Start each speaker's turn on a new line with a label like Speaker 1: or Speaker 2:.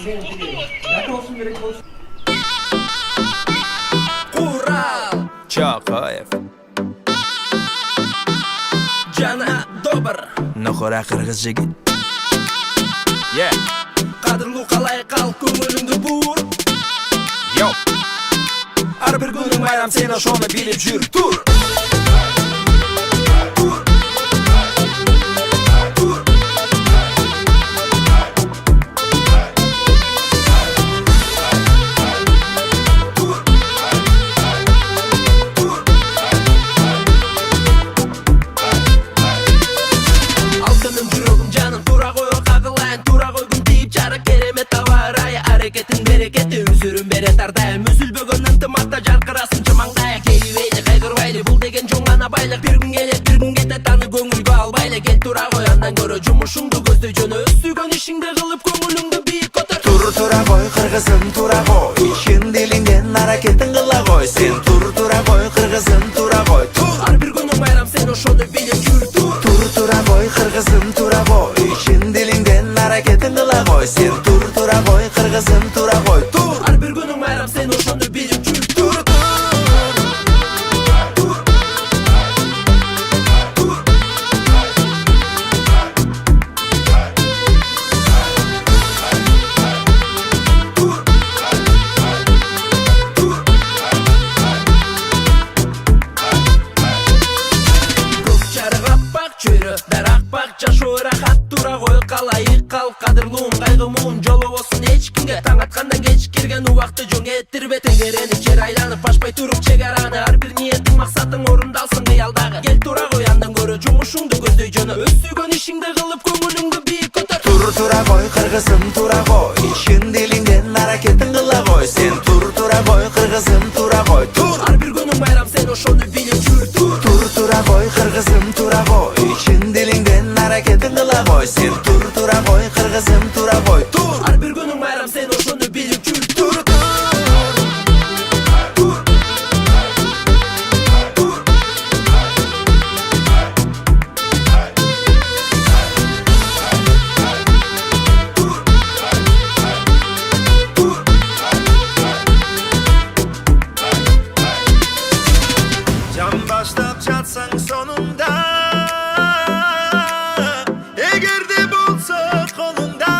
Speaker 1: Yaka olsun gerek olsun.
Speaker 2: Ural
Speaker 3: Чокоев,
Speaker 2: Jana Dobar
Speaker 3: Noxora qirg'iz jigit. Yeah,
Speaker 2: Qadrlu qalay qal ko'ngilingni bur
Speaker 3: yo.
Speaker 2: Har bir kuning bayram sen o'shani bilib yur tur Altınım yürogum canım tura koy qaqılayn tura koygum deyip çarık keremet tavaraya hareketin bereketi üzürüm bere tardayım üzülbөгөн ынтымакта жаркырасың чымаңдая кейбейли кайгырбайлы бул деген чоң гана байлык бир күн келет бир күн кетет аны көңүлгө албайлы кел тура кой андан көрө жумушуңду көздөй жөнө өз сүйгөн ишиңди кылып көңүлүңдү бийик көтөр
Speaker 4: Тура koy kırgızım tura koy İşin dilinden hareketin kıla koy Sen tura koy kırgızım tura koy
Speaker 2: ар бир күнүң байрам сен ошону билип жүр тур
Speaker 4: Tura koy kırgızım tura koy İşin dilinden hareketin kıla koy Sen tura koy kırgızım tura koy
Speaker 2: ар бир күнүң байрам сен ошону билип жүр тур Чарыгаппак чөйрө даракпак жашоо рахат тура кой калайык кал кадырлуум кайгымуун жолобосун эч кимге таң аткандан кеч кирген убакты жоң этирбе тегеренип жер айланып ашпай туруп чек араны ар бир ниетиң максатың орундалсын кыялдагы кел тура кой андан көрө жумушуңду көздөй жөнө өз сүйгөн ишиңди кылып көңүлүңдү бийик көтөр
Speaker 4: Tura koy kırgızım tura koy İşin dilinden hareketin kıla koy Sen tura koy kırgızım tura koy
Speaker 2: ар бир күнүң байрам сен ошону билип жүр тур
Speaker 4: Tura koy kırgızım tura koy İşin dilinden hareketin kıla koy Sen tura koy kırgızım tura koy
Speaker 2: ар бир күнүң байрам сен ошону билип жүр тур
Speaker 4: Can başlap çatsan sonunda Eğer de bulsa kolunda